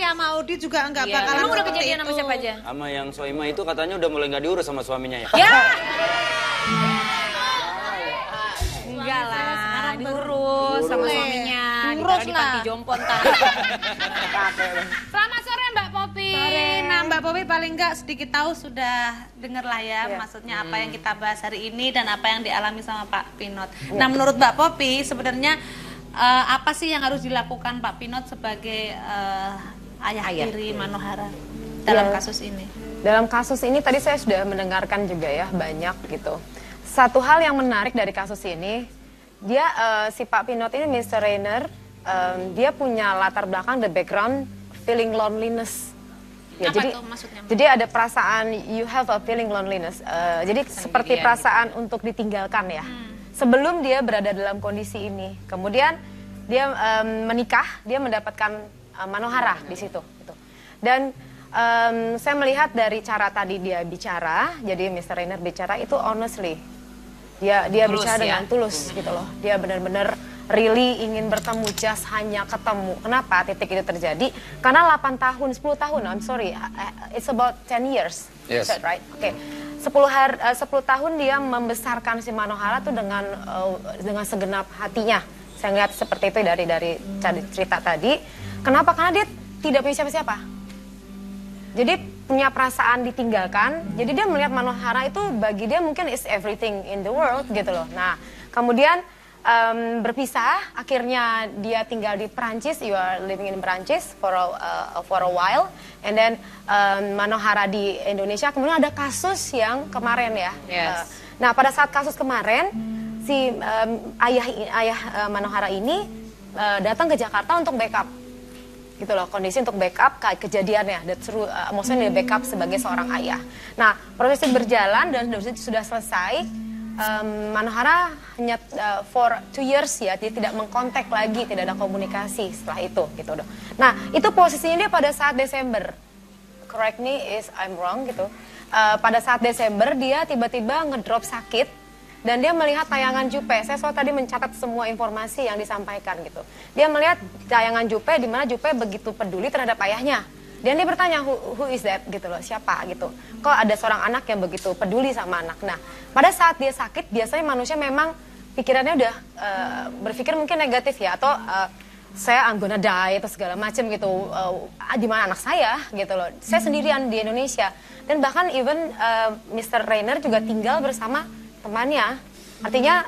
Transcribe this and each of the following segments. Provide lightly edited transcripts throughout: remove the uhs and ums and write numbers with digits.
Soimah sama Audi juga enggak bakalan. Emang udah kejadian sama siapa aja? Sama yang Soimah itu katanya udah mulai nggak diurus sama suaminya ya? Ya. Enggak lah, diurus sama suaminya. Diurus di lah. panti jompo ntar. Selamat sore Mbak Popi. Nah Mbak Popi paling enggak sedikit tahu sudah denger lah ya maksudnya apa yang kita bahas hari ini dan apa yang dialami sama Pak Pinot. Nah menurut Mbak Popi sebenarnya apa sih yang harus dilakukan Pak Pinot sebagai ayah tiri Manohara dalam kasus ini? Dalam kasus ini tadi saya sudah mendengarkan juga ya banyak gitu. Satu hal yang menarik dari kasus ini, dia si Pak Pinot ini Mr. Rainer, dia punya latar belakang the background feeling loneliness. Ya, Apa jadi, tuh maksudnya? Jadi ada perasaan you have a feeling loneliness. Jadi seperti perasaan untuk ditinggalkan ya. Sebelum dia berada dalam kondisi ini, kemudian dia menikah, dia mendapatkan Manohara di situ. Gitu. Dan saya melihat dari cara tadi dia bicara, jadi Mr. Rainer bicara itu honestly, dia tulus, bicara dengan tulus gitu loh. Dia benar-benar really ingin bertemu, just hanya ketemu. Kenapa titik itu terjadi? Karena 8 tahun, 10 tahun, I'm sorry, it's about 10 years, Yes. is that right? Oke. 10 tahun dia membesarkan si Manohara tuh dengan segenap hatinya. Saya lihat seperti itu dari cerita tadi. Kenapa? Karena dia tidak punya siapa-siapa. Jadi punya perasaan ditinggalkan. Jadi dia melihat Manohara itu bagi dia mungkin is everything in the world gitu loh. Nah, kemudian berpisah. Akhirnya dia tinggal di Perancis. You are living in Perancis for a while. And then Manohara di Indonesia. Kemudian ada kasus yang kemarin ya. Yes. Nah, pada saat kasus kemarin si ayah Manohara ini datang ke Jakarta untuk backup. Gitu loh, kondisi untuk backup kejadiannya, maksudnya dia backup sebagai seorang ayah. Nah, proses itu berjalan dan sudah selesai. Manohara hanya for 2 years ya, dia tidak mengkontak lagi, tidak ada komunikasi setelah itu gitu loh. Nah, itu posisinya dia pada saat Desember. Correct me if I'm wrong gitu. Pada saat Desember dia tiba-tiba ngedrop sakit. Dan dia melihat tayangan Jupe. Saya soal tadi mencatat semua informasi yang disampaikan gitu. Dia melihat tayangan Jupe di mana Jupe begitu peduli terhadap ayahnya. Dan dia bertanya, who is that gitu loh, siapa gitu. Kok ada seorang anak yang begitu peduli sama anak. Nah, pada saat dia sakit biasanya manusia memang pikirannya udah berpikir mungkin negatif ya atau saya I'm gonna die atau segala macam gitu. Di mana anak saya gitu loh. Saya sendirian di Indonesia. Dan bahkan even Mr. Rainer juga tinggal bersama temannya, artinya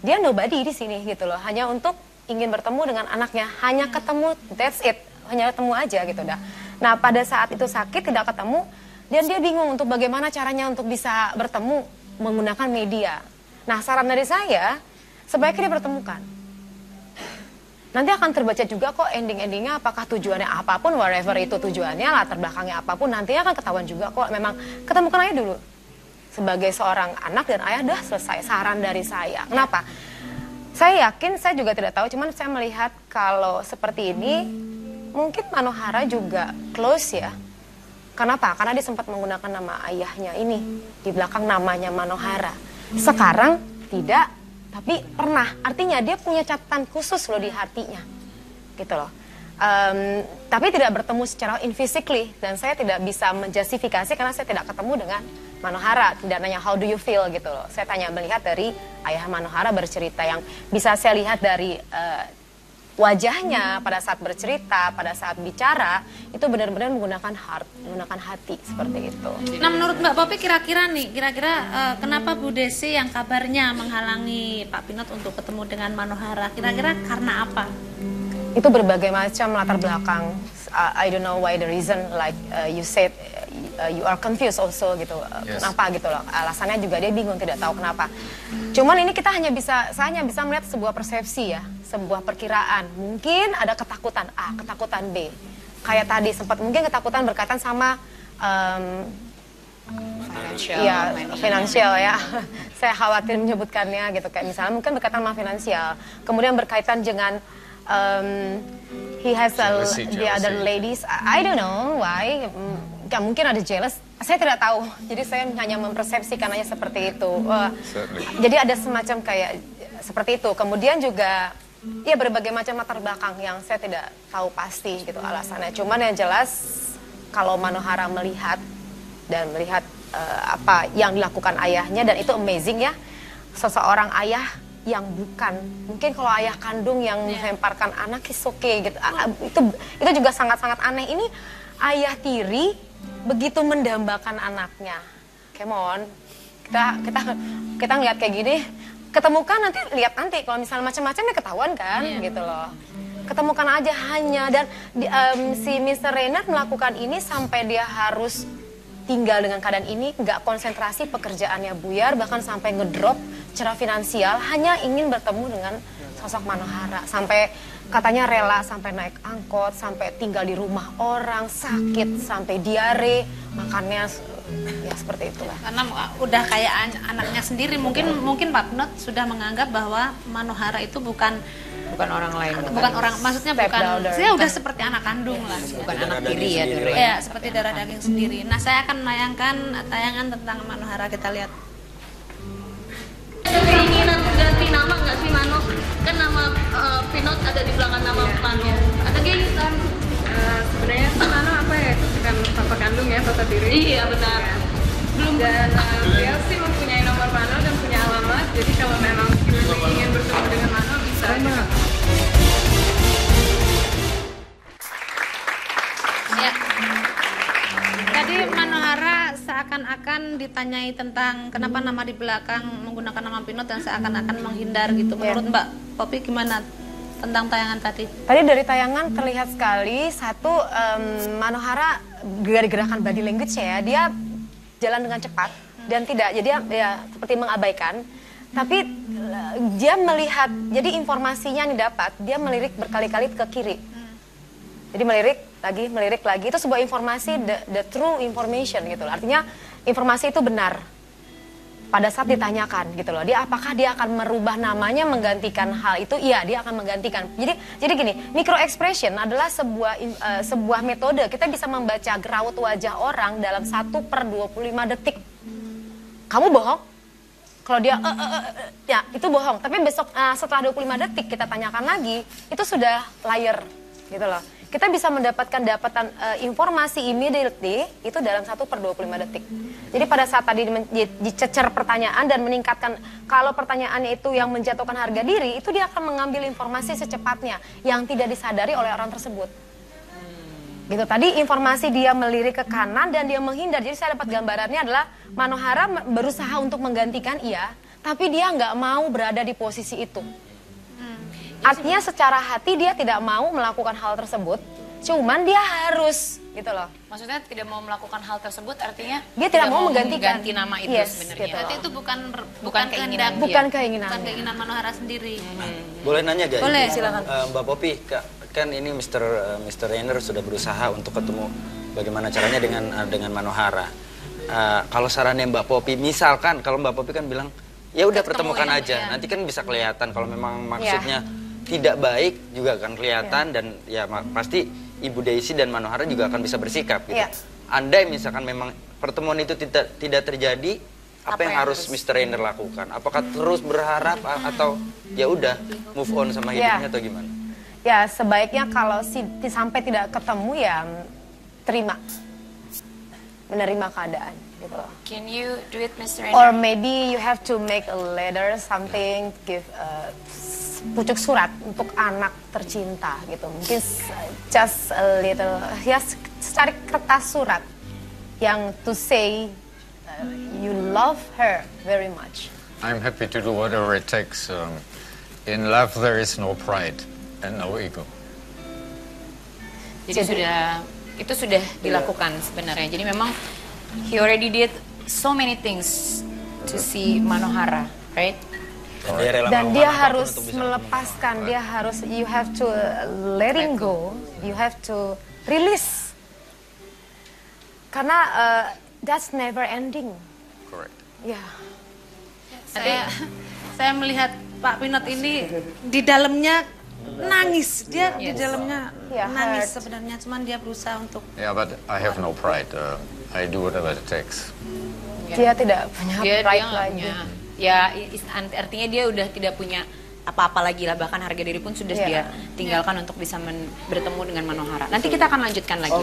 dia nobody di sini gitu loh, hanya untuk ingin bertemu dengan anaknya, hanya ketemu, that's it, hanya ketemu aja gitu dah. Nah pada saat itu sakit tidak ketemu, dan dia bingung untuk bagaimana caranya untuk bisa bertemu menggunakan media. Nah saran dari saya, sebaiknya dia pertemukan. Nanti akan terbaca juga kok ending-endingnya apakah tujuannya apapun, whatever itu tujuannya, latar belakangnya apapun, nantinya akan ketahuan juga kok memang ketemukan aja dulu. Sebagai seorang anak dan ayah dah selesai saran dari saya. Kenapa? Saya yakin, saya juga tidak tahu, cuman saya melihat kalau seperti ini mungkin Manohara juga close ya. Kenapa? Karena dia sempat menggunakan nama ayahnya ini di belakang namanya Manohara. Sekarang tidak, tapi pernah. Artinya dia punya catatan khusus loh di hatinya, gitu loh. Tapi tidak bertemu secara physically dan saya tidak bisa menjustifikasi karena saya tidak ketemu dengan Manohara, tidak nanya how do you feel gitu loh. Saya tanya melihat dari ayah Manohara bercerita yang bisa saya lihat dari wajahnya pada saat bercerita, pada saat bicara itu benar-benar menggunakan heart, menggunakan hati seperti itu. Nah menurut Mbak Popi kira-kira kenapa Bu Desi yang kabarnya menghalangi Pak Pinot untuk ketemu dengan Manohara, kira-kira karena apa? Itu berbagai macam latar belakang. I don't know why the reason like you said you are confused also gitu. Yes. Kenapa gitu loh. Alasannya juga dia bingung, tidak tahu kenapa. Cuman ini saya hanya bisa melihat sebuah persepsi ya, sebuah perkiraan. Mungkin ada ketakutan A, ketakutan B. Kayak tadi sempat mungkin ketakutan berkaitan sama finansial ya. Saya khawatir menyebutkannya gitu, kayak misalnya mungkin berkaitan sama finansial. Kemudian berkaitan dengan he has the other ladies. I don't know why. Mungkin ada jealous. Saya tidak tahu. Jadi saya hanya mempersepsikan aja seperti itu. Jadi ada semacam kayak seperti itu. Kemudian juga ya berbagai macam latar belakang yang saya tidak tahu pasti gitu alasannya. Cuman yang jelas kalau Manohara melihat apa yang dilakukan ayahnya, dan itu amazing ya, seseorang ayah yang bukan, mungkin kalau ayah kandung yang melemparkan anak is okay gitu. Itu juga sangat-sangat aneh. Ini ayah tiri begitu mendambakan anaknya. Come on. Kita ngeliat kayak gini, ketemukan lihat nanti kalau misalnya macam-macam ya ketahuan kan gitu loh. Ketemukan aja hanya, dan si Mr. Rainer melakukan ini sampai dia harus tinggal dengan keadaan ini, nggak konsentrasi, pekerjaannya buyar, bahkan sampai ngedrop secara finansial hanya ingin bertemu dengan sosok Manohara. Sampai katanya rela sampai naik angkot, sampai tinggal di rumah orang, sakit, sampai diare, makannya ya seperti itulah. Karena udah kayak anaknya sendiri. Mungkin Pak Pinot sudah menganggap bahwa Manohara itu bukan orang lain. Bukan orang, maksudnya saya udah seperti anak kandung lah. Bukan anak tiri ya dulu ya. Ya, seperti darah daging sendiri. Nah, saya akan menayangkan tayangan tentang Manohara, kita lihat. Keinginan ganti nama nggak sih Mano? Kan nama Pinot ada di belakang nama Mano. Ada keinginan? Sebenarnya Mano apa ya, itu bukan papa kandung ya, papa tiri. Iya benar. Belum, dan dia sih mempunyai nomor Mano dan punya alamat. Jadi kalau memang ingin bertemu dengan Mano bisa. Ya. Tadi Manohara seakan-akan ditanyai tentang kenapa nama di belakang menggunakan nama Pinot dan seakan-akan menghindar gitu. Menurut Mbak Poppy gimana tentang tayangan tadi? Tadi dari tayangan terlihat sekali satu, Manohara dari gerakan body language ya, dia jalan dengan cepat dan tidak, jadi ya seperti mengabaikan. Tapi dia melihat, jadi informasinya yang didapat, dia melirik berkali-kali ke kiri. Jadi melirik lagi, itu sebuah informasi, the true information gitu loh. Artinya informasi itu benar pada saat ditanyakan gitu loh. Apakah dia akan merubah namanya, menggantikan hal itu? Iya, dia akan menggantikan. Jadi gini, micro expression adalah sebuah metode. Kita bisa membaca raut wajah orang dalam 1/25 detik. Kamu bohong? Kalau dia ya itu bohong. Tapi besok setelah 25 detik kita tanyakan lagi, itu sudah liar gitu loh. Kita bisa mendapatkan informasi immediately itu dalam 1/25 detik. Jadi pada saat tadi dicecer pertanyaan dan meningkatkan, kalau pertanyaannya itu yang menjatuhkan harga diri, itu dia akan mengambil informasi secepatnya yang tidak disadari oleh orang tersebut. Gitu. Tadi informasi dia melirik ke kanan dan dia menghindar. Jadi saya dapat gambarannya adalah Manohara berusaha untuk menggantikan tapi dia nggak mau berada di posisi itu. Artinya secara hati dia tidak mau melakukan hal tersebut, cuman dia harus gitu loh. Maksudnya tidak mau melakukan hal tersebut artinya dia tidak mau mengganti nama itu sebenarnya. Gitu. Berarti itu bukan keinginan kehendak, bukan keinginan. Bukan keinginan Manohara sendiri. Boleh nanya gak? Boleh, silakan. Mbak Poppy, kan ini Mr. Rainer sudah berusaha untuk ketemu bagaimana caranya dengan Manohara. Kalau sarannya Mbak Poppy, misalkan kalau Mbak Poppy kan bilang ya udah pertemukan aja, nanti kan bisa kelihatan kalau memang maksudnya tidak baik juga akan kelihatan dan ya pasti Ibu Daisy dan Manohara juga akan bisa bersikap gitu. Andai misalkan memang pertemuan itu tidak terjadi, apa yang harus Mr. Rainer lakukan? Apakah terus berharap atau ya udah move on sama hidupnya atau gimana? Ya sebaiknya kalau sampai tidak ketemu ya menerima keadaan gitu loh. Can you do it, Mr. Rainer? Or maybe you have to make a letter, something, give pucuk surat untuk anak tercinta gitu. Mungkin just a little, ya secari kertas surat yang to say you love her very much. I'm happy to do whatever it takes. In love there is no pride and no ego. Jadi itu sudah dilakukan sebenarnya. Jadi memang he already did so many things to see Manohara, right? Dan dia harus melepaskan, dia harus, you have to letting go, you have to release. Karena that's never ending. Correct. Ya. Saya melihat Pak Pinot ini di dalamnya nangis, dia di dalamnya nangis sebenarnya, cuman dia berusaha untuk. Yeah, but I have no pride. I do whatever it takes. Dia tidak punya pride lagi. Ya, artinya dia udah tidak punya apa-apa lagi lah, bahkan harga diri pun sudah dia tinggalkan untuk bisa bertemu dengan Manohara. Nanti kita akan lanjutkan lagi.